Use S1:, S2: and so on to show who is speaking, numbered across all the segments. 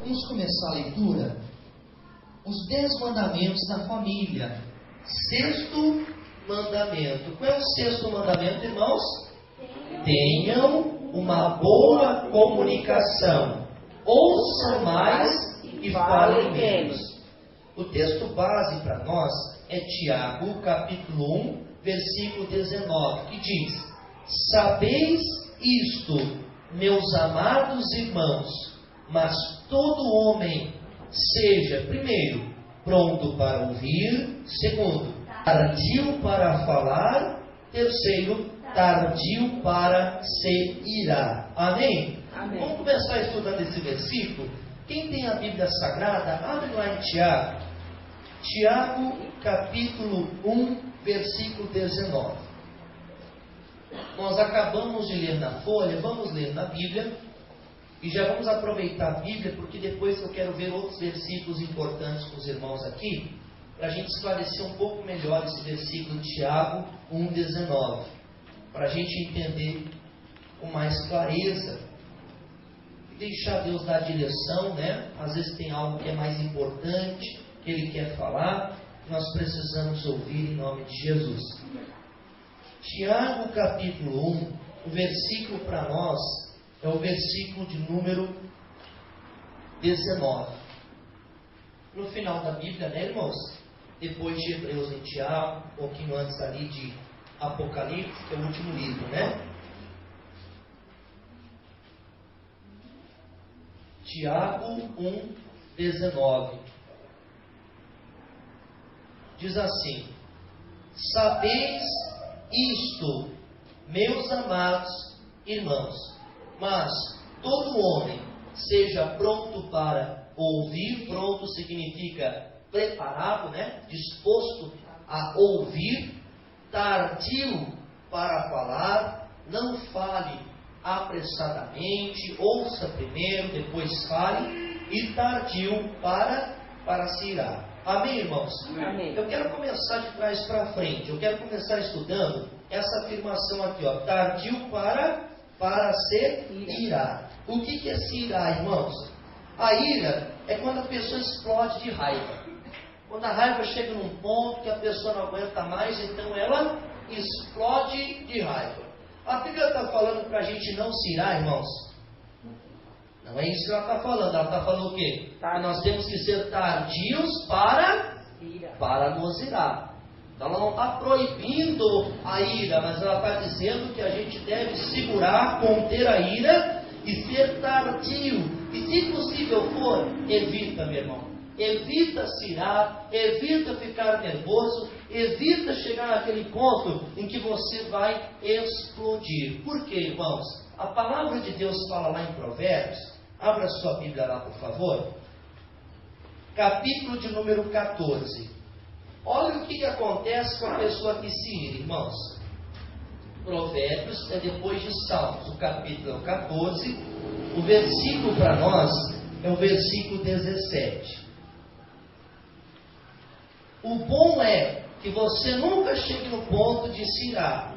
S1: Vamos começar a leitura. Os 10 mandamentos da família. Sexto mandamento. Qual é o sexto mandamento, irmãos? Tenham uma boa comunicação. Ouçam mais e falem menos. O texto base para nós é Tiago, capítulo 1, versículo 19, que diz: Sabeis isto, meus amados irmãos, mas todo homem seja, primeiro, pronto para ouvir, segundo, tardio para falar, terceiro, tardio para se irar. Amém?
S2: Amém.
S1: Vamos começar a estudar esse versículo. Quem tem a Bíblia Sagrada, abre lá em Tiago. Tiago, capítulo 1, versículo 19. Nós acabamos de ler na folha, vamos ler na Bíblia. E já vamos aproveitar a Bíblia, porque depois eu quero ver outros versículos importantes com os irmãos aqui, para a gente esclarecer um pouco melhor esse versículo de Tiago 1,19, para a gente entender com mais clareza e deixar Deus dar direção, né? Às vezes tem algo que é mais importante, que Ele quer falar, nós precisamos ouvir em nome de Jesus. Tiago capítulo 1, o versículo para nós é o versículo de número 19. No final da Bíblia, né, irmãos? Depois de Hebreus e Tiago, um pouquinho antes ali de Apocalipse, que é o último livro, né? Tiago 1, 19. Diz assim: Sabeis isto, meus amados irmãos, mas todo homem seja pronto para ouvir. Pronto significa preparado, né? Disposto a ouvir. Tardio para falar. Não fale apressadamente. Ouça primeiro, depois fale. E tardio para se irar. Amém, irmãos?
S2: Amém.
S1: Eu quero começar de trás para frente. Eu quero começar estudando essa afirmação aqui, ó. Tardio para se irar. O que é se irar, irmãos? A ira é quando a pessoa explode de raiva. Quando a raiva chega num ponto que a pessoa não aguenta mais, então ela explode de raiva. A Bíblia está falando para a gente não se irar, irmãos? Não é isso que ela está falando. Ela está falando o quê? Que nós temos que ser tardios para nos irar. Então ela não está proibindo a ira, mas ela está dizendo que a gente deve segurar, conter a ira e ser tardio. E se possível for, evita, meu irmão. Evita se irar, evita ficar nervoso, evita chegar naquele ponto em que você vai explodir. Por quê, irmãos? A palavra de Deus fala lá em Provérbios. Abra sua Bíblia lá, por favor. Capítulo de número 14. Olha o que acontece com a pessoa que se ira, irmãos. Provérbios é depois de Salmos. O capítulo é o 14. O versículo para nós é o versículo 17. O bom é que você nunca chegue no ponto de se irar.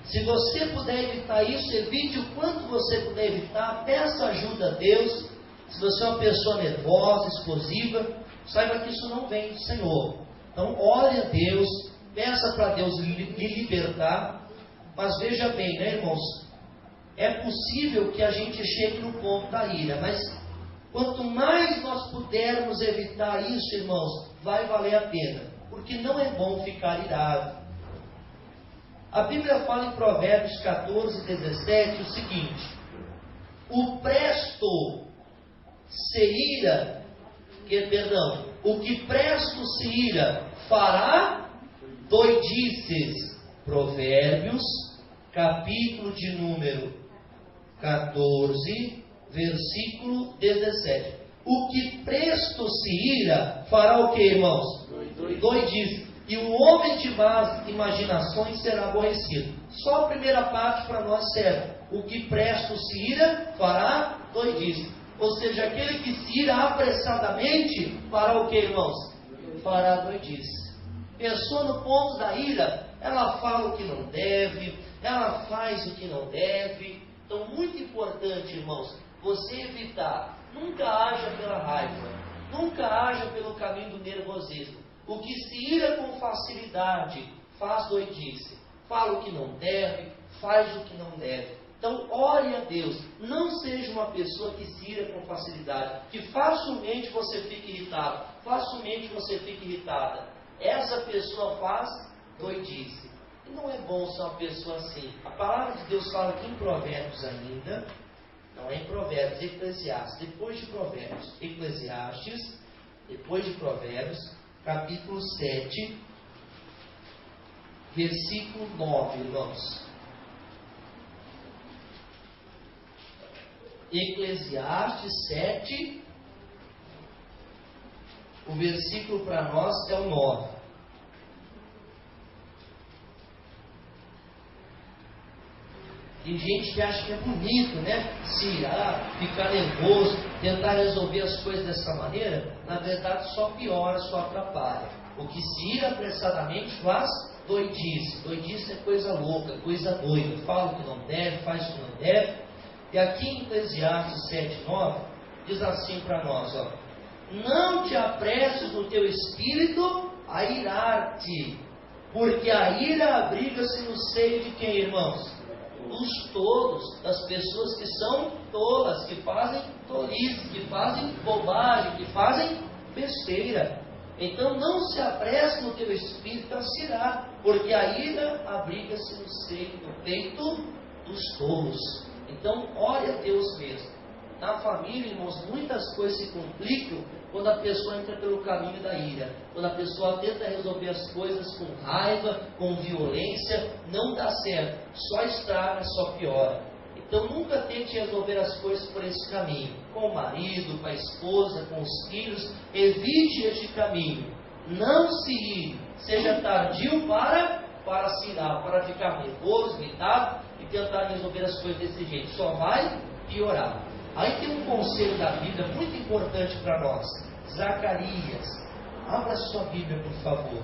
S1: Se você puder evitar isso, evite o quanto você puder evitar. Peça ajuda a Deus. Se você é uma pessoa nervosa, explosiva, saiba que isso não vem do Senhor. Então, ore a Deus, peça para Deus lhe libertar. Mas veja bem, né, irmãos? É possível que a gente chegue no ponto da ira, mas quanto mais nós pudermos evitar isso, irmãos, vai valer a pena. Porque não é bom ficar irado. A Bíblia fala em Provérbios 14, 17 o seguinte: o presto se ira, o que presto se ira fará doidices. Provérbios, capítulo de número 14, versículo 17. O que presto se ira fará o que, irmãos? Doidices. E o homem de más imaginações será aborrecido. Só a primeira parte para nós serve. O que presto se ira fará doidice. Ou seja, aquele que se ira apressadamente fará o que, irmãos? Fará doidice. Pessoa no ponto da ira, ela fala o que não deve, ela faz o que não deve. Então, muito importante, irmãos, você evitar. Nunca haja pela pela raiva. Nunca haja pelo caminho do nervosismo. O que se ira com facilidade faz doidice. Fala o que não deve, faz o que não deve. Então, ore a Deus. Não seja uma pessoa que se ira com facilidade, que facilmente você fica irritado, facilmente você fica irritada. Essa pessoa faz doidice. E não é bom ser uma pessoa assim. A palavra de Deus fala aqui em Provérbios ainda, não é em Provérbios, Eclesiastes, depois de Provérbios, Eclesiastes, depois de Provérbios, capítulo 7, versículo 9, irmãos. Eclesiastes 7, o versículo para nós é o 9. Tem gente que acha que é bonito, né? Se irar, ficar nervoso, tentar resolver as coisas dessa maneira. Na verdade, só piora, só atrapalha. O que se ira apressadamente faz doidice. Doidice é coisa louca, coisa doida. Fala o que não deve, faz o que não deve. E aqui em Eclesiastes 7:9 diz assim para nós, ó: não te apresses no teu espírito a irar-te, porque a ira abriga-se no seio de quem, irmãos? Dos tolos, das pessoas que são tolas, que fazem tolice, que fazem bobagem, que fazem besteira. Então não se apresse no teu espírito a se irar, porque a ira abriga-se no seio, no peito dos tolos. Então ore a Deus mesmo. Na família, irmãos, muitas coisas se complicam quando a pessoa entra pelo caminho da ira. Quando a pessoa tenta resolver as coisas com raiva, com violência, não dá certo. Só estraga, só piora. Então nunca tente resolver as coisas por esse caminho. Com o marido, com a esposa, com os filhos. Evite este caminho. Não se ire. Seja tardio para se irar, para ficar nervoso, irritado e tentar resolver as coisas desse jeito. Só vai piorar. Aí tem um conselho da Bíblia muito importante para nós. Zacarias. Abra sua Bíblia, por favor.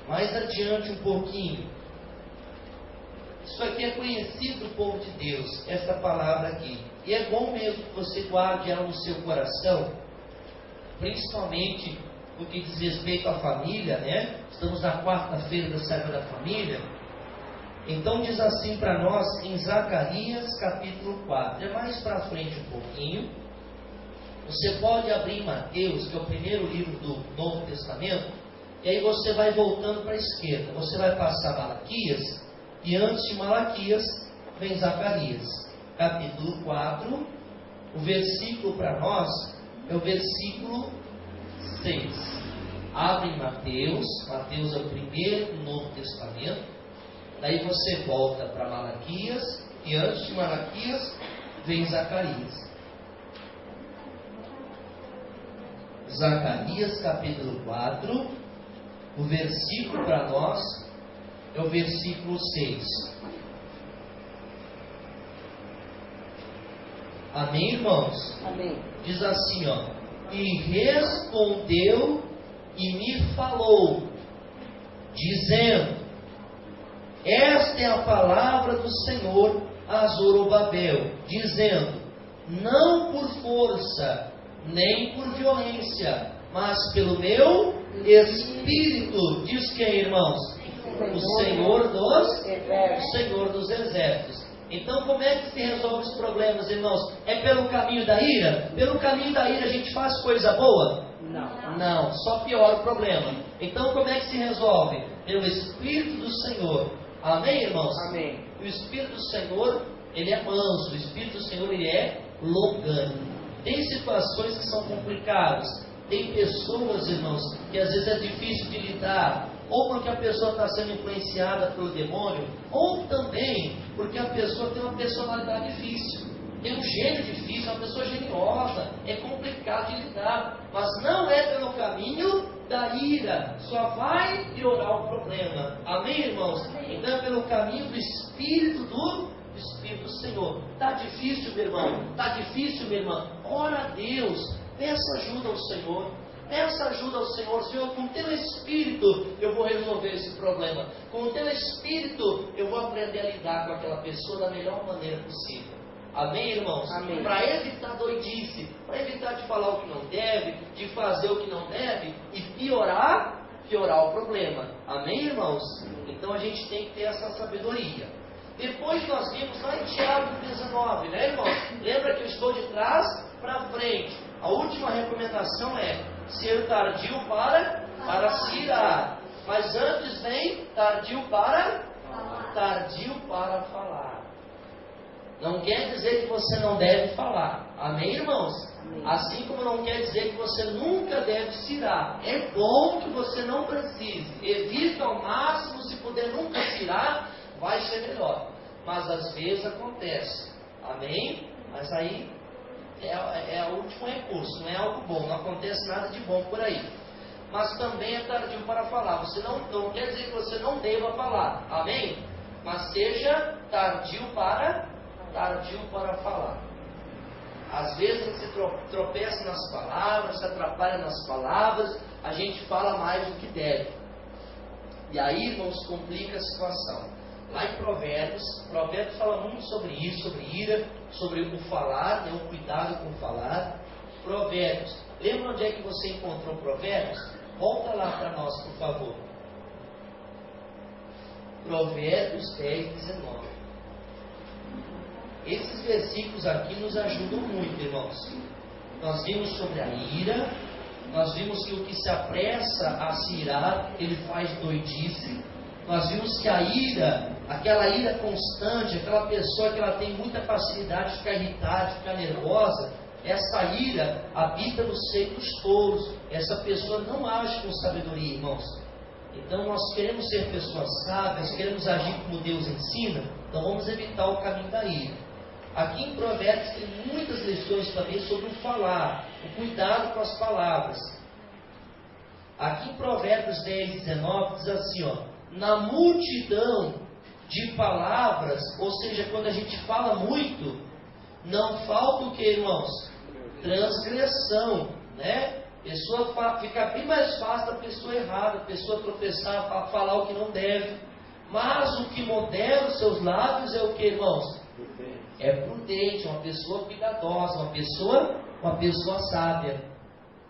S1: Mais adiante um pouquinho. Isso aqui é conhecido do povo de Deus, essa palavra aqui. E é bom mesmo que você guarde ela no seu coração, principalmente no que diz respeito à família, né? Estamos na quarta-feira da Sagrada Família. Então diz assim para nós em Zacarias capítulo 4. É mais para frente um pouquinho. Você pode abrir em Mateus, que é o primeiro livro do Novo Testamento, e aí você vai voltando para a esquerda. Você vai passar Malaquias, e antes de Malaquias vem Zacarias. Capítulo 4, o versículo para nós é o versículo 6. Abre em Mateus. Mateus é o primeiro do Novo Testamento. Daí você volta para Malaquias, e antes de Malaquias vem Zacarias. Zacarias capítulo 4, o versículo para nós é o versículo 6. Amém, irmãos?
S2: Amém.
S1: Diz assim, ó: e respondeu e me falou, dizendo: esta é a palavra do Senhor a Zorobabel, dizendo: não por força, nem por violência, mas pelo meu Espírito. Diz quem, irmãos? O Senhor dos Exércitos. Então, como é que se resolve os problemas, irmãos? É pelo caminho da ira? Pelo caminho da ira a gente faz coisa boa? Não, só piora o problema. Então, como é que se resolve? Pelo Espírito do Senhor. Amém, irmãos?
S2: Amém.
S1: O Espírito do Senhor, ele é manso. O Espírito do Senhor, ele é longânimo. Tem situações que são complicadas. Tem pessoas, irmãos, que às vezes é difícil de lidar. Ou porque a pessoa está sendo influenciada pelo demônio, ou também porque a pessoa tem uma personalidade difícil, tem um gênio difícil, uma pessoa geniosa, é complicado de lidar, mas não é pelo caminho da ira, só vai piorar o problema. Amém, irmãos? Então é pelo caminho do Espírito do Senhor. Está difícil, meu irmão? Está difícil, minha irmã? Ora a Deus, peça ajuda ao Senhor. Peça ajuda ao Senhor. Senhor, com o teu Espírito eu vou resolver esse problema. Com o teu Espírito eu vou aprender a lidar com aquela pessoa da melhor maneira possível. Amém, irmãos? Para evitar doidice, para evitar de falar o que não deve, de fazer o que não deve e piorar o problema. Amém, irmãos? Então a gente tem que ter essa sabedoria. Depois nós vimos lá em Tiago 19, né, irmãos? Lembra que eu estou de trás para frente. A última recomendação é ser tardio para se irar. Mas antes vem tardio para falar. Não quer dizer que você não deve falar. Amém, irmãos? Amém. Assim como não quer dizer que você nunca deve se irar. É bom que você não precise. Evita ao máximo, se puder nunca se irar, vai ser melhor. Mas às vezes acontece. Amém? Mas aí é o último recurso. Não é algo bom. Não acontece nada de bom por aí. Mas também é tardio para falar. Você não quer dizer que você não deva falar. Amém? Mas seja tardio para falar. Às vezes a gente se tropeça nas palavras, se atrapalha nas palavras, a gente fala mais do que deve. E aí, irmãos, complica a situação. Lá em Provérbios fala muito sobre isso, sobre ira, sobre o falar, o cuidado com o falar. Provérbios. Lembra onde é que você encontrou Provérbios? Volta lá para nós, por favor. Provérbios 10, 19. Esses versículos aqui nos ajudam muito, irmãos. Nós vimos sobre a ira, nós vimos que o que se apressa a se irar, ele faz doidice. Nós vimos que a ira, aquela ira constante, aquela pessoa que ela tem muita facilidade de ficar irritada, de ficar nervosa, essa ira habita no seio dos tolos. Essa pessoa não age com sabedoria, irmãos. Então nós queremos ser pessoas sábias, queremos agir como Deus ensina, então vamos evitar o caminho da ira. Aqui em Provérbios tem muitas lições também sobre o falar, o cuidado com as palavras. Aqui em Provérbios 10, 19 diz assim, ó: na multidão de palavras, ou seja, quando a gente fala muito, não falta o que, irmãos? Transgressão, né? Fica bem mais fácil a pessoa errar, a pessoa tropeçar, falar o que não deve. Mas o que modera os seus lábios é o que, irmãos? É prudente, uma pessoa cuidadosa, uma pessoa sábia.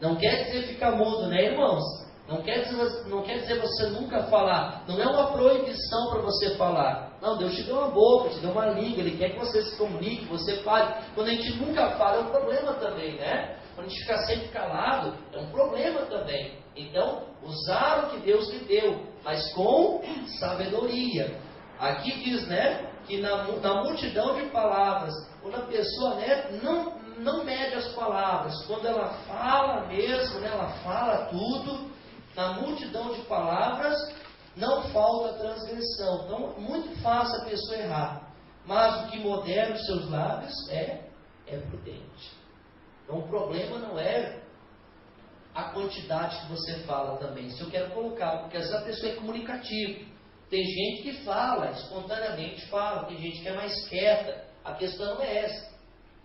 S1: Não quer dizer ficar mudo, né, irmãos? Não quer dizer você nunca falar. Não é uma proibição para você falar. Não, Deus te deu uma boca, te deu uma língua. Ele quer que você se comunique, que você fale. Quando a gente nunca fala, é um problema também, né? Quando a gente fica sempre calado, é um problema também. Então, usar o que Deus lhe deu, mas com sabedoria. Aqui diz, né, que na multidão de palavras, quando a pessoa, né, não mede as palavras, quando ela fala mesmo, né, ela fala tudo, na multidão de palavras não falta transgressão. Então, muito fácil a pessoa errar, mas o que modera os seus lábios é prudente. Então, o problema não é a quantidade que você fala também. Se eu quero colocar, porque às vezes a pessoa é comunicativa. Tem gente que fala, espontaneamente fala, tem gente que é mais quieta. A questão não é essa.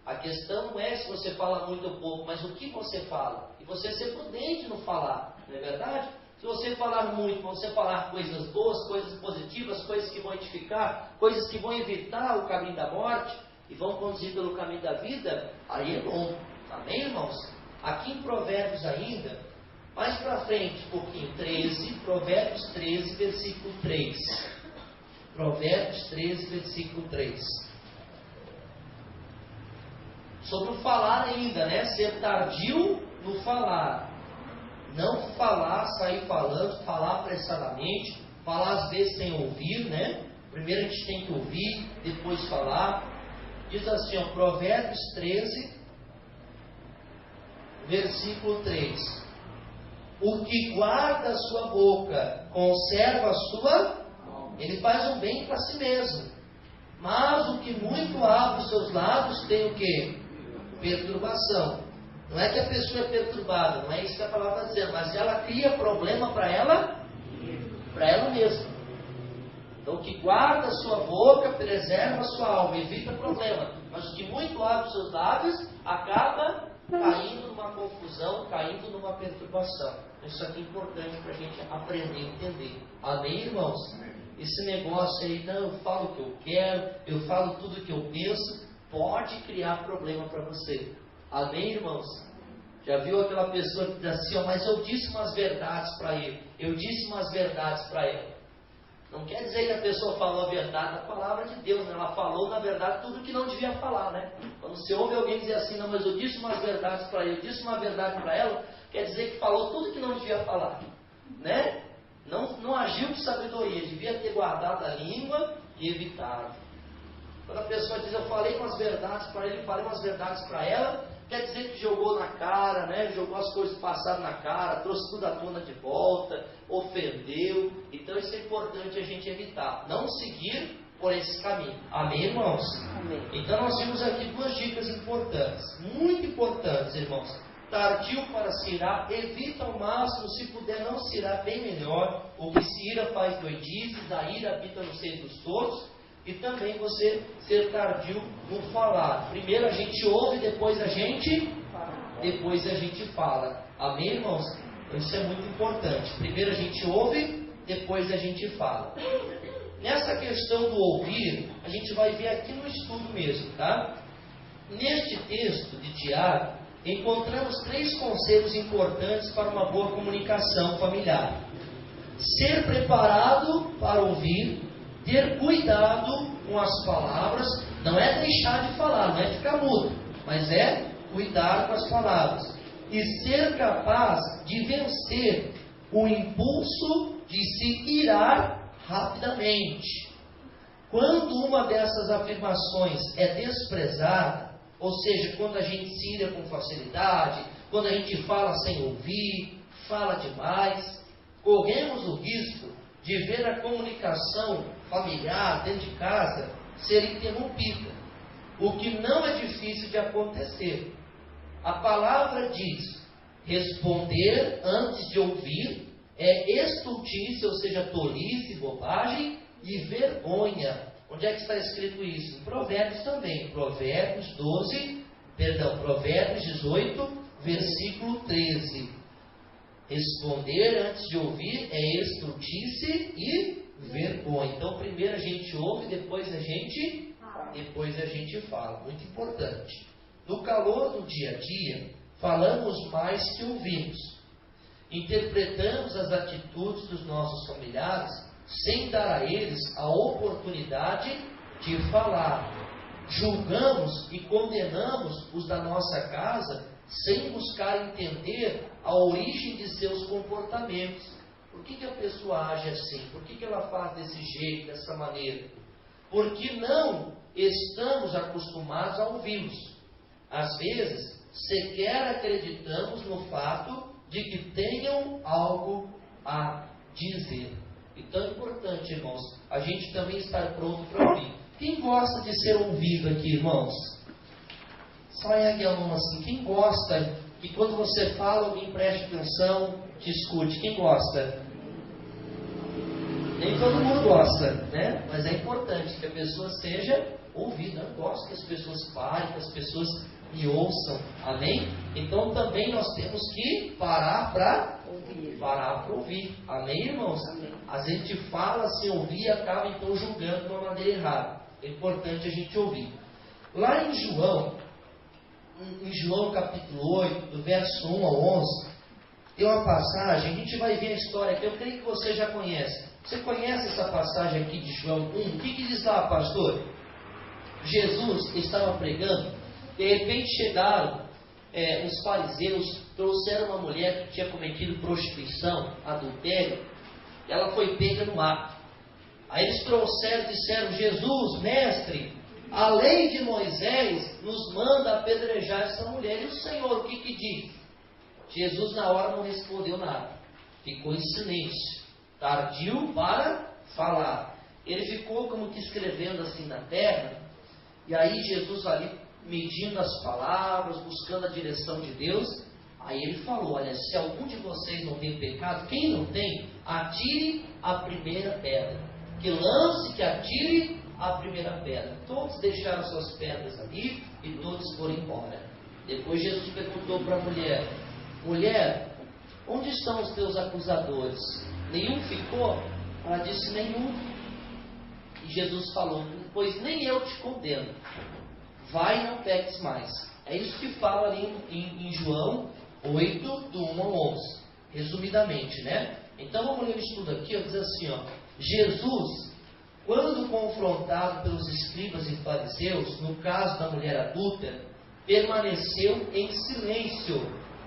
S1: A questão não é se você fala muito ou pouco, mas o que você fala. E você ser prudente no falar, não é verdade? Se você falar muito, você falar coisas boas, coisas positivas, coisas que vão edificar, coisas que vão evitar o caminho da morte e vão conduzir pelo caminho da vida, aí é bom. Amém, irmãos? Aqui em Provérbios ainda, mais para frente, um pouquinho, 13, Provérbios 13, versículo 3. Provérbios 13, versículo 3. Sobre o falar ainda, né? Ser tardio no falar. Não falar, sair falando, falar apressadamente, falar às vezes sem ouvir, né? Primeiro a gente tem que ouvir, depois falar. Diz assim, ó, Provérbios 13, versículo 3. O que guarda a sua boca, conserva a sua... Ele faz um bem para si mesmo. Mas o que muito abre os seus lábios tem o quê? Perturbação. Não é que a pessoa é perturbada, não é isso que a palavra está dizendo, mas ela cria problema para ela mesma. Então o que guarda a sua boca, preserva a sua alma, evita problema. Mas o que muito abre os seus lábios, acaba caindo numa confusão, caindo numa perturbação. Isso aqui é importante para a gente aprender a entender. Amém, irmãos? Esse negócio aí, não, eu falo o que eu quero, eu falo tudo o que eu penso. pode criar problema para você. Amém, irmãos? Já viu aquela pessoa que diz assim, ó, mas eu disse umas verdades para ele. Eu disse umas verdades para ela. Não quer dizer que a pessoa falou a verdade da palavra de Deus, né? Ela falou, na verdade, tudo que não devia falar, né? Quando você ouve alguém dizer assim, não, mas eu disse umas verdades para ele, eu disse uma verdade para ela, quer dizer que falou tudo que não devia falar, né? Não agiu com sabedoria, devia ter guardado a língua e evitado. Quando a pessoa diz, eu falei umas verdades para ele, falei umas verdades para ela, quer dizer que jogou na cara, né? Jogou as coisas passadas na cara, trouxe tudo à tona de volta, ofendeu. Então isso é importante a gente evitar. Não seguir por esse caminho. Amém, irmãos?
S2: Amém.
S1: Então nós vimos aqui duas dicas importantes, muito importantes, irmãos. Tardio para se irar, evita ao máximo, se puder não se irar, bem melhor. O que se ira faz doidizes, a ira habita no seio dos todos. E também você ser tardio no falar. Primeiro a gente ouve, depois a gente fala. Amém, irmãos? Isso é muito importante. Primeiro a gente ouve, depois a gente fala. Nessa questão do ouvir, a gente vai ver aqui no estudo mesmo, tá? Neste texto de Tiago, encontramos 3 conselhos importantes para uma boa comunicação familiar. Ser preparado para ouvir, ter cuidado com as palavras, não é deixar de falar, não é ficar mudo, mas é cuidar com as palavras. E ser capaz de vencer o impulso de se irar rapidamente. Quando uma dessas afirmações é desprezada, ou seja, quando a gente se ira com facilidade, quando a gente fala sem ouvir, fala demais, corremos o risco de ver a comunicação familiar dentro de casa ser interrompida, o que não é difícil de acontecer. A palavra diz: responder antes de ouvir é estultice, ou seja, tolice, bobagem e vergonha. Onde é que está escrito isso? Em Provérbios também. Provérbios 18, versículo 13. Responder antes de ouvir é estultice e vergonha. Então, primeiro a gente ouve, depois a gente fala. Muito importante. No calor do dia a dia, falamos mais que ouvimos. Interpretamos as atitudes dos nossos familiares sem dar a eles a oportunidade de falar. Julgamos e condenamos os da nossa casa sem buscar entender a origem de seus comportamentos. Por que a pessoa age assim? Por que ela faz desse jeito, dessa maneira? Porque não estamos acostumados a ouvi-los. Às vezes, sequer acreditamos no fato de que tenham algo a dizer. Então é importante, irmãos, a gente também estar pronto para ouvir. Quem gosta de ser ouvido aqui, irmãos? Só ergue a mão assim. Quem gosta que quando você fala, alguém preste atenção, te escute? Quem gosta? Nem todo mundo gosta, né? Mas é importante que a pessoa seja ouvida. Eu gosto que as pessoas parem, que as pessoas me ouçam. Amém? Então também nós temos que parar para ouvir. Amém, irmãos?
S2: Amém.
S1: Às vezes a gente fala sem ouvir e acaba então julgando de uma maneira errada. É importante a gente ouvir. Lá em João capítulo 8, do verso 1 ao 11, tem uma passagem, a gente vai ver a história que eu creio que você já conhece. Você conhece essa passagem aqui de João 1? O que diz lá, pastor? Jesus estava pregando, de repente chegaram os fariseus, trouxeram uma mulher que tinha cometido prostituição, adultério, ela foi pega no ato. Aí eles trouxeram e disseram: Jesus, mestre, a lei de Moisés nos manda apedrejar essa mulher. E o Senhor, o que diz? Jesus na hora não respondeu nada. Ficou em silêncio. Tardio para falar. Ele ficou como que escrevendo assim na terra. E aí Jesus ali medindo as palavras, buscando a direção de Deus. Aí ele falou: olha, se algum de vocês não tem pecado, quem não tem, atire a primeira pedra. Que lance, que atire a primeira pedra. Todos deixaram suas pedras ali e todos foram embora. Depois Jesus perguntou para a mulher: mulher, onde estão os teus acusadores? Nenhum ficou? Ela disse: nenhum. E Jesus falou: pois nem eu te condeno. vai e não peques mais. É isso que fala ali em João 8, do 1 ao 11. Resumidamente, né? Então vamos ler o estudo aqui, diz assim, ó. Jesus, quando confrontado pelos escribas e fariseus, no caso da mulher adúltera, permaneceu em silêncio,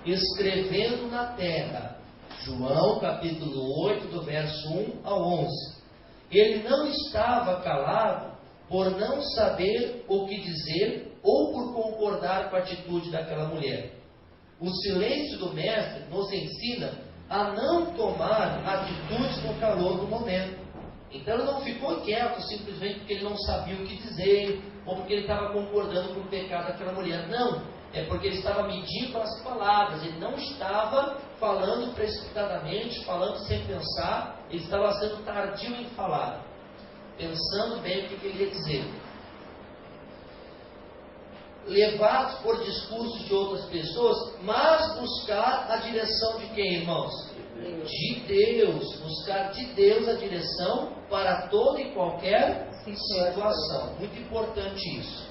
S1: escrevendo na terra. João capítulo 8, do verso 1 ao 11. Ele não estava calado por não saber o que dizer ou por concordar com a atitude daquela mulher. O silêncio do mestre nos ensina a não tomar atitudes no calor do momento. Então ele não ficou quieto simplesmente porque ele não sabia o que dizer, ou porque ele estava concordando com o pecado daquela mulher. Não, é porque ele estava medindo as palavras, ele não estava falando precipitadamente, falando sem pensar, ele estava sendo tardio em falar, pensando bem o que ele ia dizer. Levados por discursos de outras pessoas, mas buscar a direção de quem, irmãos? De Deus. Buscar de Deus a direção para toda e qualquer situação. Muito importante isso.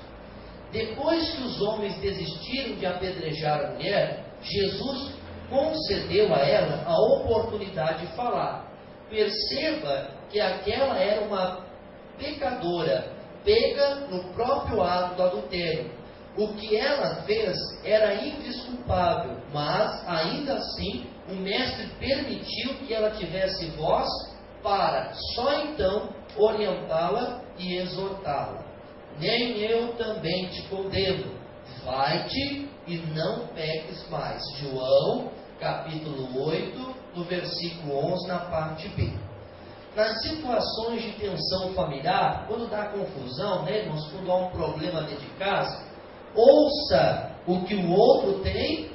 S1: Depois que os homens desistiram de apedrejar a mulher, Jesus concedeu a ela a oportunidade de falar. Perceba que aquela era uma pecadora, pega no próprio ato do adultério. O que ela fez era indesculpável, mas ainda assim o mestre permitiu que ela tivesse voz para só então orientá-la e exortá-la. Nem eu também te condeno, vai-te e não peques mais. João capítulo 8, no versículo 11, na parte B. Nas situações de tensão familiar, quando dá confusão, né, irmãos, quando há um problema dentro de casa, ouça o que o outro tem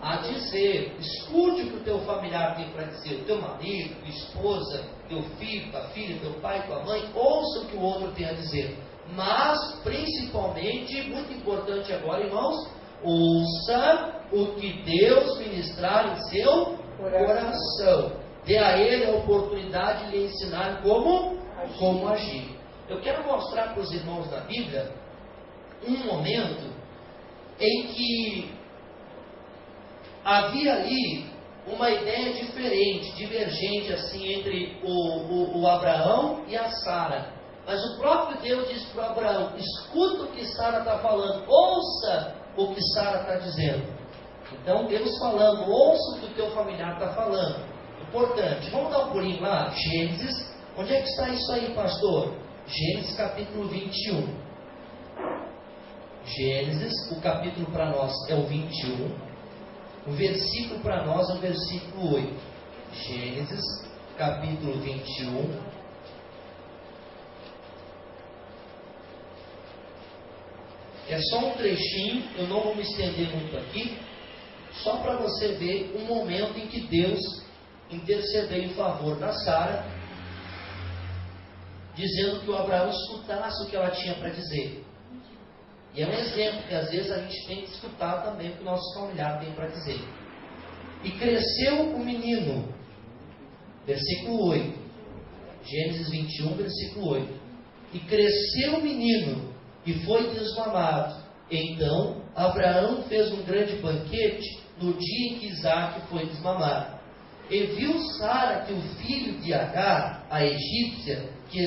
S1: a dizer. Escute o que o teu familiar tem para dizer. O teu marido, tua esposa, teu filho, tua filha, teu pai, tua mãe. Ouça o que o outro tem a dizer. Mas, principalmente, muito importante agora, irmãos, ouça o que Deus ministrar em seu coração. Dê a ele a oportunidade de lhe ensinar como agir. Eu quero mostrar para os irmãos da Bíblia um momento em que havia ali uma ideia diferente, divergente assim entre o Abraão e a Sara. Mas o próprio Deus disse para Abraão: escuta o que Sara está falando, ouça o que Sara está dizendo. Então Deus falando, ouça o que o teu familiar está falando. Importante, vamos dar um pulinho lá, Gênesis. Onde é que está isso aí, pastor? Gênesis capítulo 21. Gênesis, o capítulo para nós é o 21, o versículo para nós é o versículo 8. Gênesis, capítulo 21. É só um trechinho, eu não vou me estender muito aqui, só para você ver um momento em que Deus intercedeu em favor da Sara, dizendo que o Abraão escutasse o que ela tinha para dizer. E é um exemplo que às vezes a gente tem que escutar também o que o nosso familiar tem para dizer. E cresceu o menino, versículo 8, Gênesis 21, versículo 8. E cresceu o menino e foi desmamado. Então Abraão fez um grande banquete no dia em que Isaque foi desmamado. E viu Sara que o filho de Agar, a egípcia, que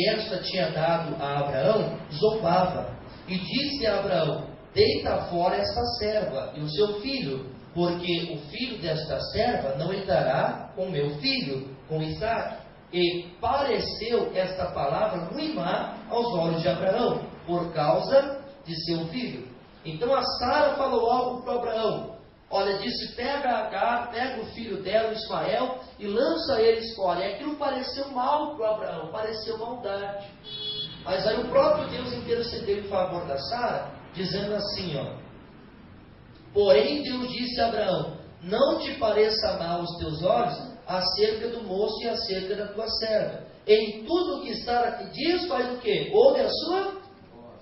S1: esta tinha dado a Abraão, zombava. E disse a Abraão: deita fora esta serva e o seu filho, porque o filho desta serva não entrará com meu filho, com Isaque. E pareceu esta palavra muito má aos olhos de Abraão, por causa de seu filho. Então a Sara falou algo para Abraão. Olha, disse: pega Agar, pega o filho dela, Ismael, e lança eles fora. E aquilo pareceu mal para Abraão, pareceu maldade. Mas aí o próprio Deus intercedeu em favor da Sara, dizendo assim, ó: porém Deus disse a Abraão: não te pareça mal aos teus olhos acerca do moço e acerca da tua serva. Em tudo o que Sara te diz, faz o quê? Ouve a sua?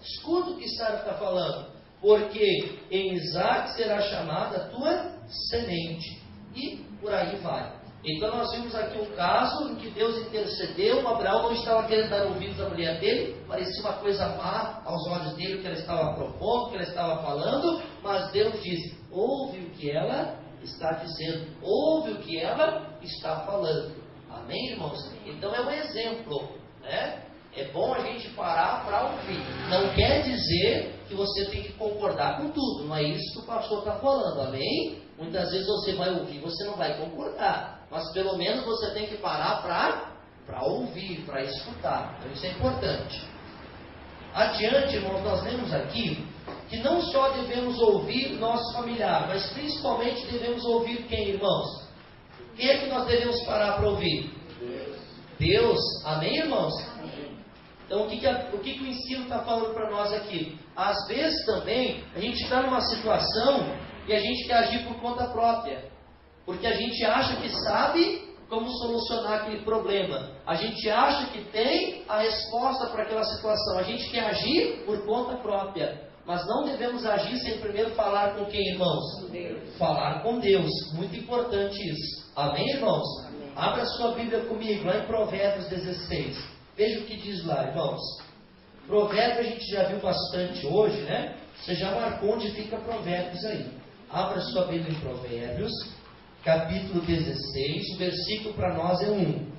S1: Escuta o que Sara está falando. Porque em Isaque será chamada a tua semente. E por aí vai. Então nós vimos aqui um caso em que Deus intercedeu, Abraão não estava querendo dar ouvidos à mulher dele, parecia uma coisa má aos olhos dele o que ela estava propondo, o que ela estava falando, mas Deus disse, ouve o que ela está dizendo, ouve o que ela está falando. Amém, irmãos? Então é um exemplo, né? É bom a gente parar para ouvir. Não quer dizer que você tem que concordar com tudo, não é isso que o pastor está falando, amém? Muitas vezes você vai ouvir, você não vai concordar, mas pelo menos você tem que parar para ouvir, para escutar. Então isso é importante. Adiante, irmãos, nós lemos aqui que não só devemos ouvir nosso familiar, mas principalmente devemos ouvir quem, irmãos? Quem é que nós devemos parar para ouvir? Deus. Amém, irmãos? Então, o que o ensino está falando para nós aqui? Às vezes também, a gente está numa situação e a gente quer agir por conta própria. Porque a gente acha que sabe como solucionar aquele problema. A gente acha que tem a resposta para aquela situação. A gente quer agir por conta própria. Mas não devemos agir sem primeiro falar com quem, irmãos?
S2: Deus.
S1: Falar com Deus. Muito importante isso. Amém, irmãos?
S2: Amém.
S1: Abra sua Bíblia comigo, lá em Provérbios 16. Veja o que diz lá, irmãos. Provérbios a gente já viu bastante hoje, né? Você já marcou onde fica Provérbios aí. Abra sua Bíblia em Provérbios, capítulo 16. O versículo para nós é 1.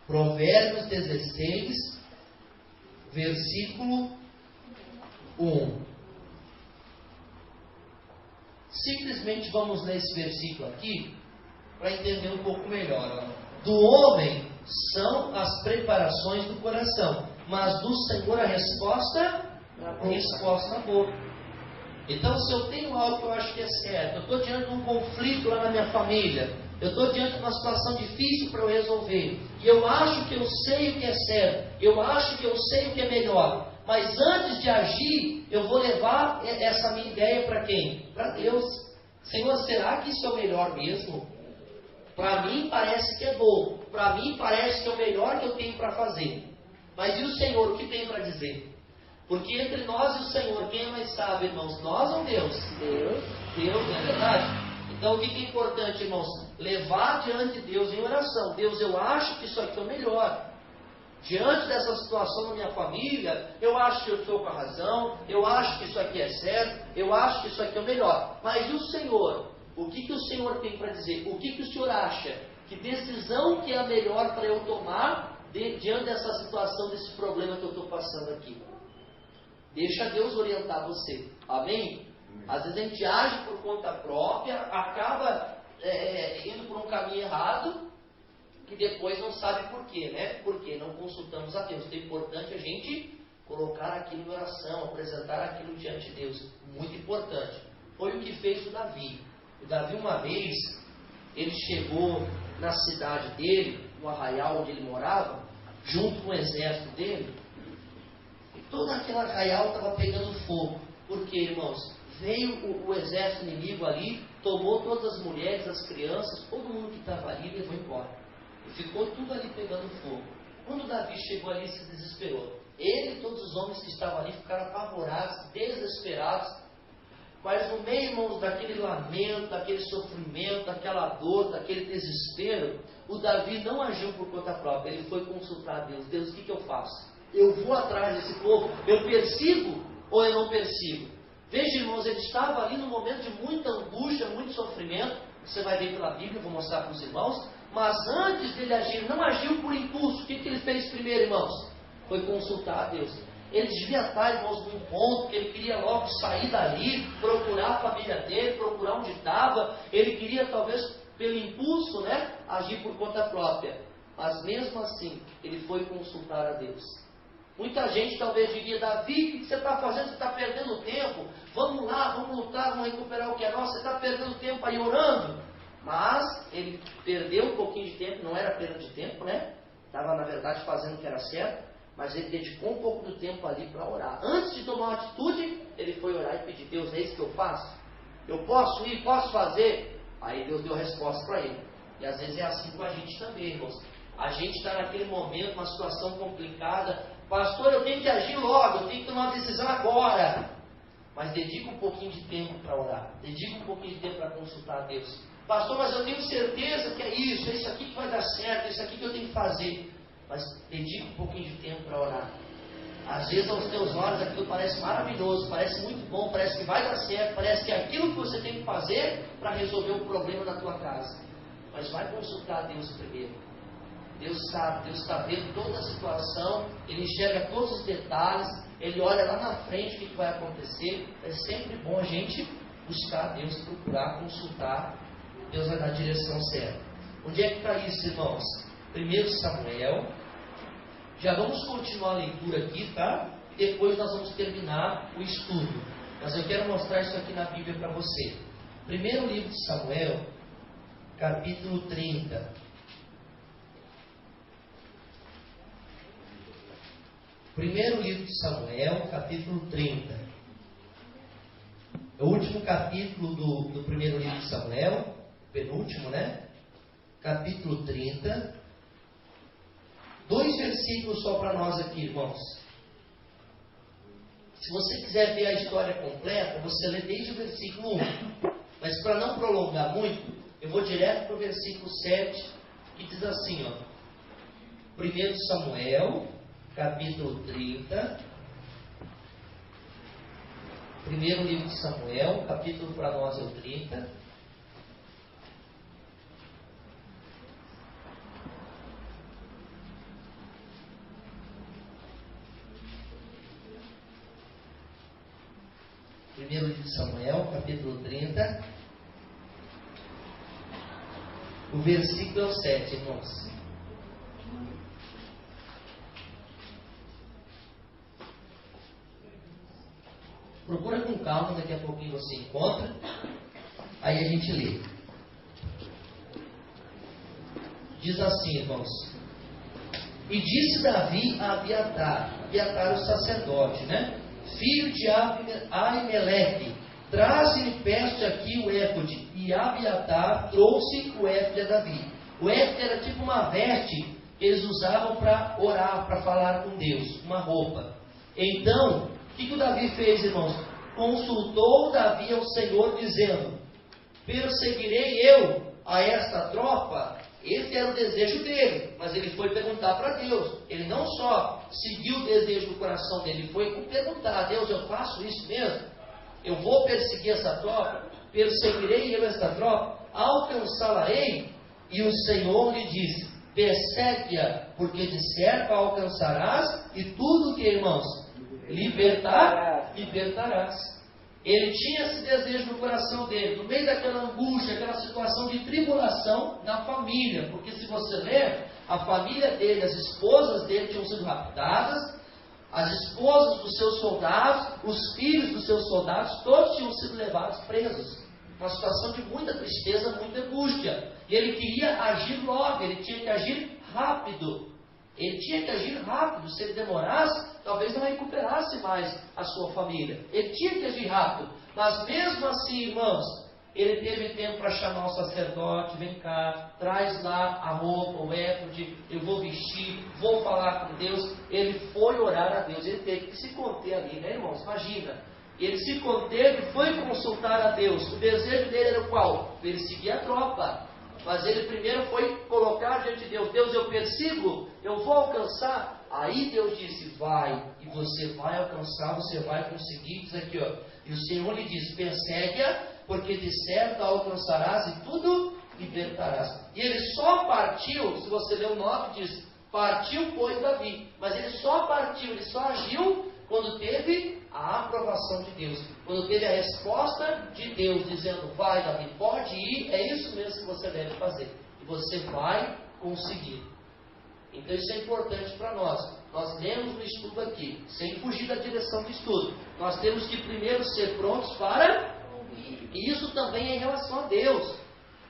S1: Provérbios 16, versículo 1. Simplesmente vamos ler esse versículo aqui para entender um pouco melhor. Do homem são as preparações do coração, mas do Senhor a resposta na boca. Então, se eu tenho algo que eu acho que é certo, eu estou diante de um conflito lá na minha família, eu estou diante de uma situação difícil para eu resolver, e eu acho que eu sei o que é certo, eu acho que eu sei o que é melhor, mas antes de agir, eu vou levar essa minha ideia para quem? Para Deus. Senhor, será que isso é o melhor mesmo? Para mim parece que é bom, para mim parece que é o melhor que eu tenho para fazer. Mas e o Senhor, o que tem para dizer? Porque entre nós e o Senhor, quem é mais sábio, irmãos? Nós ou Deus? Deus, não é verdade? Então o que é importante, irmãos? Levar diante de Deus em oração. Deus, eu acho que isso aqui é o melhor. Diante dessa situação na minha família, eu acho que eu estou com a razão, eu acho que isso aqui é certo, eu acho que isso aqui é o melhor. Mas e o Senhor? O que o Senhor tem para dizer? O que o Senhor acha? Que decisão que é a melhor para eu tomar diante dessa situação, desse problema que eu estou passando aqui? Deixa Deus orientar você. Amém? Às vezes a gente age por conta própria, acaba indo por um caminho errado, que depois não sabe por quê, né? Porque não consultamos a Deus. Então é importante a gente colocar aquilo em oração, apresentar aquilo diante de Deus. Muito importante. Foi o que fez o Davi. O Davi, uma vez, ele chegou na cidade dele, no arraial onde ele morava, junto com o exército dele, e todo aquele arraial estava pegando fogo. Por quê, irmãos? Veio o exército inimigo ali, tomou todas as mulheres, as crianças, todo mundo que estava ali e levou embora. E ficou tudo ali pegando fogo. Quando Davi chegou ali, se desesperou. Ele e todos os homens que estavam ali ficaram apavorados, desesperados. Mas no meio, irmãos, daquele lamento, daquele sofrimento, daquela dor, daquele desespero, o Davi não agiu por conta própria. Ele foi consultar a Deus. Deus, o que eu faço? Eu vou atrás desse povo? Eu persigo ou eu não persigo? Veja, irmãos, ele estava ali num momento de muita angústia, muito sofrimento. Você vai ver pela Bíblia, vou mostrar para os irmãos. Mas antes dele agir, não agiu por impulso. O que ele fez primeiro, irmãos? Foi consultar a Deus. Ele devia estar, irmãos, num ponto que ele queria logo sair dali, procurar a família dele, procurar onde estava. Ele queria, talvez, pelo impulso, né, agir por conta própria. Mas mesmo assim, ele foi consultar a Deus. Muita gente talvez diria: Davi, o que você está fazendo? Você está perdendo tempo. Vamos lá, vamos lutar, vamos recuperar o que é nosso. Você está perdendo tempo aí orando. Mas ele perdeu um pouquinho de tempo, não era perda de tempo, né? Estava, na verdade, fazendo o que era certo. Mas ele dedicou um pouco do tempo ali para orar. Antes de tomar uma atitude, ele foi orar e pedir: Deus, é isso que eu faço? Eu posso ir? Posso fazer? Aí Deus deu a resposta para ele. E às vezes é assim com a gente também, irmãos. A gente está naquele momento, uma situação complicada. Pastor, eu tenho que agir logo, eu tenho que tomar uma decisão agora. Mas dedica um pouquinho de tempo para orar. Dedica um pouquinho de tempo para consultar a Deus. Pastor, mas eu tenho certeza que é isso aqui que vai dar certo, é isso aqui que eu tenho que fazer. Mas dedica um pouquinho de tempo para orar. Às vezes aos teus olhos aquilo parece maravilhoso, parece muito bom, parece que vai dar certo, parece que é aquilo que você tem que fazer para resolver o problema da tua casa. Mas vai consultar a Deus primeiro. Deus sabe, Deus está vendo toda a situação, Ele enxerga todos os detalhes, Ele olha lá na frente o que vai acontecer. É sempre bom a gente buscar a Deus, procurar, consultar. Deus vai dar a direção certa. Onde é que está isso, irmãos? 1 Samuel. Já vamos continuar a leitura aqui, tá? Depois nós vamos terminar o estudo. Mas eu quero mostrar isso aqui na Bíblia para você. Primeiro livro de Samuel, capítulo 30. Primeiro livro de Samuel, capítulo 30. É o último capítulo do primeiro livro de Samuel, penúltimo, né? Capítulo 30. 2 versículos só para nós aqui, irmãos. Se você quiser ver a história completa, você lê desde o versículo 1. Mas para não prolongar muito, eu vou direto para o versículo 7, que diz assim, ó. 1 Samuel, capítulo 30. Primeiro livro de Samuel, capítulo para nós é o 30. Primeiro livro de Samuel, capítulo 30. O versículo é o 7, irmãos. Procura com calma, daqui a pouquinho você encontra. Aí a gente lê. Diz assim, irmãos. E disse Davi a Abiatar, Abiatar o sacerdote, né? Filho de Aimeleque, traze-me peço aqui o éfode. E Abiatar trouxe o éfode a Davi. O éfode era tipo uma veste que eles usavam para orar, para falar com Deus, uma roupa. Então, o que o Davi fez, irmãos? Consultou Davi ao Senhor, dizendo: perseguirei eu a esta tropa? Esse era o desejo dele, mas ele foi perguntar para Deus. Ele não só seguiu o desejo do coração dele, ele foi perguntar a Deus: eu faço isso mesmo? Eu vou perseguir essa tropa? Perseguirei eu esta tropa? Alcançá-la-ei? E o Senhor lhe disse: persegue-a, porque de certo a alcançarás, e tudo que, irmãos, libertarás. Ele tinha esse desejo no coração dele, no meio daquela angústia, aquela situação de tribulação na família. Porque se você ler, a família dele, as esposas dele tinham sido raptadas, as esposas dos seus soldados, os filhos dos seus soldados, todos tinham sido levados presos. Uma situação de muita tristeza, muita angústia. E ele queria agir logo, ele tinha que agir rápido. Ele tinha que agir rápido. Se ele demorasse, talvez não recuperasse mais a sua família. Ele tinha que agir rápido. Mas mesmo assim, irmãos, ele teve tempo para chamar o sacerdote: vem cá, traz lá a roupa, o éfode, eu vou vestir, vou falar com Deus. Ele foi orar a Deus. Ele teve que se conter ali, né, irmãos? Imagina. Ele se conteve e foi consultar a Deus. O desejo dele era o qual? Perseguir a tropa. Mas ele primeiro foi colocar diante de Deus: Deus, eu persigo, eu vou alcançar. Aí Deus disse: vai, e você vai alcançar, você vai conseguir. Diz aqui, ó. E o Senhor lhe diz: persegue-a, porque de certo a alcançarás e tudo libertarás. E ele só partiu, se você ler o 9, diz: partiu, pois, Davi. Mas ele só partiu, ele só agiu quando teve a aprovação de Deus, quando teve a resposta de Deus, dizendo: vai, Davi, pode ir, é isso mesmo que você deve fazer, e você vai conseguir. Então isso é importante para nós. Nós lemos no estudo aqui, sem fugir da direção do estudo. Nós temos que primeiro ser prontos para ouvir. E isso também é em relação a Deus.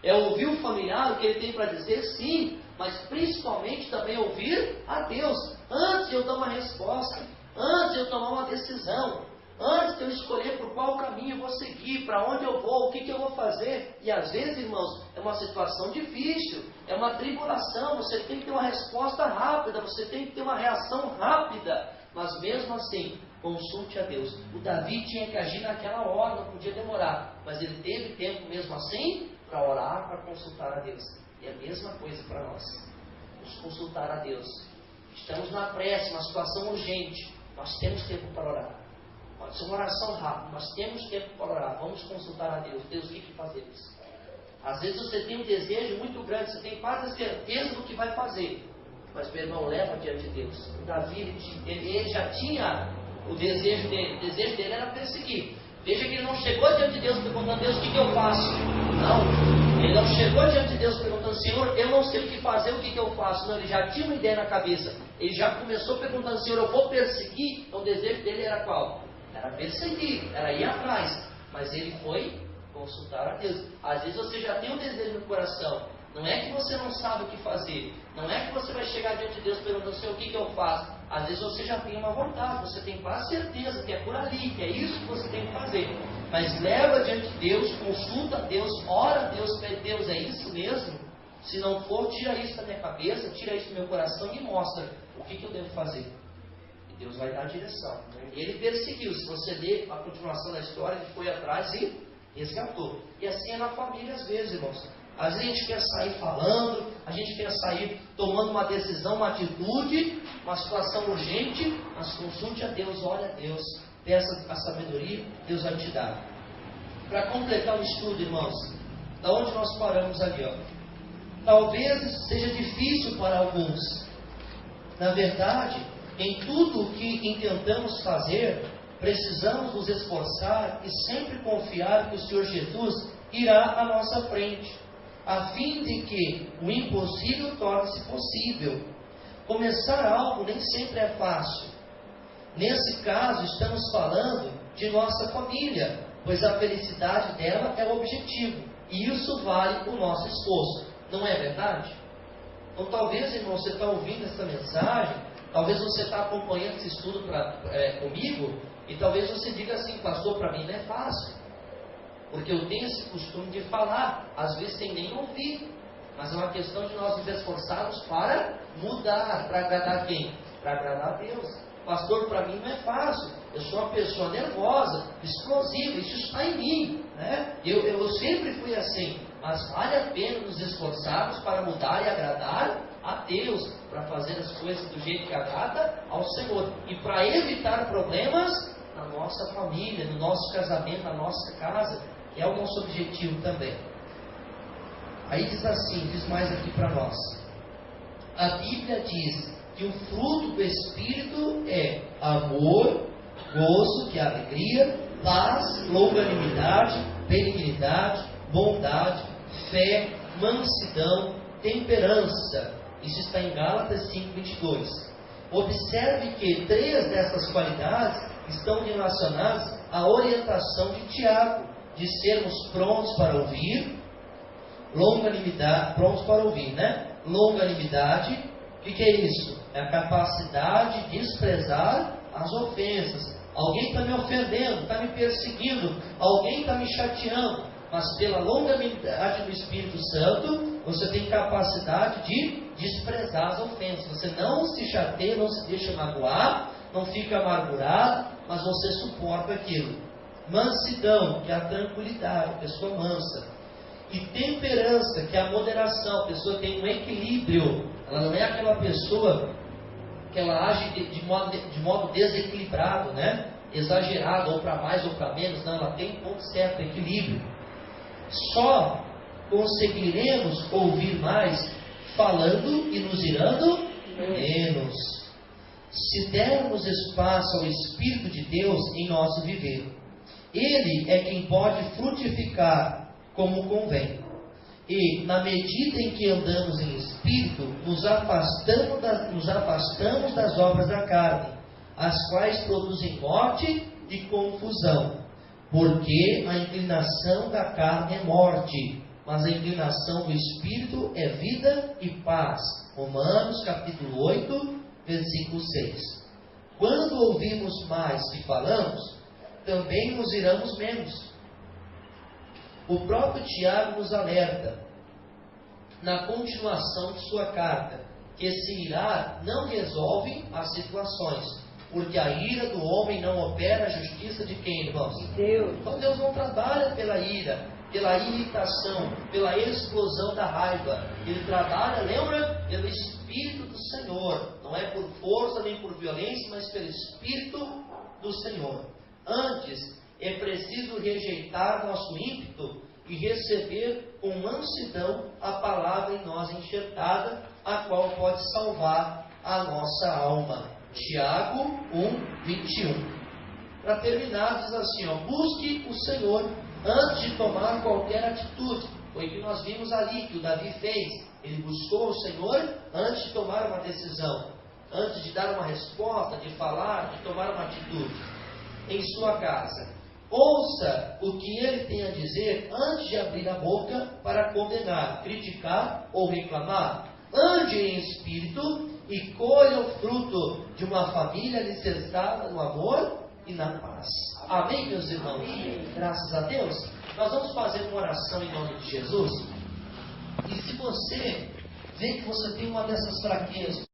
S1: É ouvir o familiar, o que ele tem para dizer, sim, mas principalmente também ouvir a Deus. Antes de eu dar uma resposta, antes de eu tomar uma decisão. Antes de eu escolher por qual caminho eu vou seguir, para onde eu vou, o que eu vou fazer. E às vezes, irmãos, é uma situação difícil, é uma tribulação, você tem que ter uma resposta rápida, você tem que ter uma reação rápida. Mas mesmo assim, consulte a Deus. O Davi tinha que agir naquela hora, não podia demorar. Mas ele teve tempo mesmo assim para orar, para consultar a Deus. E a mesma coisa para nós. Vamos consultar a Deus. Estamos na pressa, uma situação urgente. Nós temos tempo para orar. Pode ser uma oração rápida, mas temos tempo para orar. Vamos consultar a Deus. Deus, o que fazemos? Às vezes você tem um desejo muito grande, você tem quase certeza do que vai fazer. Mas meu irmão, leva diante de Deus. O Davi, ele já tinha o desejo dele. O desejo dele era perseguir. Veja que ele não chegou diante de Deus perguntando: Deus, o que eu faço? Não. Ele não chegou diante de Deus perguntando: Senhor, eu não sei o que fazer, o que eu faço? Não, ele já tinha uma ideia na cabeça. Ele já começou perguntando: Senhor, eu vou perseguir? Então o desejo dele era qual? Era perseguir, era ir atrás. Mas ele foi consultar a Deus. Às vezes você já tem um desejo no coração. Não é que você não sabe o que fazer. Não é que você vai chegar diante de Deus perguntando: Senhor, o que eu faço? Às vezes você já tem uma vontade, você tem quase certeza que é por ali, que é isso que você tem que fazer. Mas leva diante de Deus, consulta a Deus, ora a Deus, pede: Deus, é isso mesmo? Se não for, tira isso da minha cabeça, tira isso do meu coração e mostra o que eu devo fazer. E Deus vai dar a direção. E ele perseguiu. Se você ler a continuação da história, ele foi atrás e resgatou. E assim é na família às vezes, irmãos. Às vezes a gente quer sair falando, a gente quer sair tomando uma decisão, uma atitude, uma situação urgente, mas consulte a Deus, ore a Deus, peça a sabedoria, Deus vai te dar. Para completar o estudo, irmãos, da onde nós paramos ali, ó. Talvez seja difícil para alguns. Na verdade, em tudo o que intentamos fazer, precisamos nos esforçar e sempre confiar que o Senhor Jesus irá à nossa frente, a fim de que o impossível torne-se possível. Começar algo nem sempre é fácil. Nesse caso, estamos falando de nossa família, pois a felicidade dela é o objetivo, e isso vale o nosso esforço. Não é verdade? Então, talvez, irmão, você está ouvindo essa mensagem, talvez você está acompanhando esse estudo comigo, e talvez você diga assim: pastor, para mim não é fácil. Porque eu tenho esse costume de falar, às vezes sem nem ouvir. Mas é uma questão de nós nos esforçarmos para mudar, para agradar quem? Para agradar a Deus. Pastor, para mim não é fácil. Eu sou uma pessoa nervosa, explosiva, isso está em mim. Né? Eu sempre fui assim. Mas vale a pena nos esforçarmos para mudar e agradar a Deus, para fazer as coisas do jeito que agrada ao Senhor. E para evitar problemas na nossa família, no nosso casamento, na nossa casa. É o nosso objetivo também. Aí diz assim, diz mais aqui para nós. A Bíblia diz que o fruto do Espírito é amor, gozo, que é alegria, paz, longanimidade, benignidade, bondade, fé, mansidão, temperança. Isso está em Gálatas 5:22. Observe que 3 dessas qualidades estão relacionadas à orientação de Tiago, de sermos prontos para ouvir, longanimidade, prontos para ouvir, né? Longanimidade, o que é isso? É a capacidade de desprezar as ofensas. Alguém está me ofendendo, está me perseguindo, alguém está me chateando, mas pela longanimidade do Espírito Santo, você tem capacidade de desprezar as ofensas. Você não se chateia, não se deixa magoar, não fica amargurado, mas você suporta aquilo. Mansidão, que é a tranquilidade, a pessoa mansa. E temperança, que é a moderação, a pessoa tem um equilíbrio. Ela não é aquela pessoa que ela age de modo desequilibrado, né? Exagerado, ou para mais ou para menos. Não, ela tem um ponto certo, equilíbrio. Só conseguiremos ouvir mais falando e nos irando menos, se dermos espaço ao Espírito de Deus em nosso viver. Ele é quem pode frutificar como convém. E, na medida em que andamos em Espírito, nos afastamos das obras da carne, as quais produzem morte e confusão. Porque a inclinação da carne é morte, mas a inclinação do Espírito é vida e paz. Romanos capítulo 8, versículo 6. Quando ouvimos mais que falamos, também nos iramos menos. O próprio Tiago nos alerta, na continuação de sua carta, que se irar não resolve as situações, porque a ira do homem não opera a justiça de quem, irmãos?
S2: Deus.
S1: Então Deus não trabalha pela ira, pela irritação, pela explosão da raiva. Ele trabalha, lembra? Pelo Espírito do Senhor. Não é por força nem por violência, mas pelo Espírito do Senhor. Antes, é preciso rejeitar nosso ímpeto e receber com mansidão a palavra em nós enxertada, a qual pode salvar a nossa alma. Tiago 1, 21. Para terminar, diz assim, busque o Senhor antes de tomar qualquer atitude. Foi o que nós vimos ali, que o Davi fez. Ele buscou o Senhor antes de tomar uma decisão, antes de dar uma resposta, de falar, de tomar uma atitude. Em sua casa, ouça o que ele tem a dizer antes de abrir a boca para condenar, criticar ou reclamar. Ande em espírito e colha o fruto de uma família alicerçada no amor e na paz. Amém, meus irmãos?
S2: Amém.
S1: Graças a Deus. Nós vamos fazer uma oração em nome de Jesus. E se você vê que você tem uma dessas fraquezas,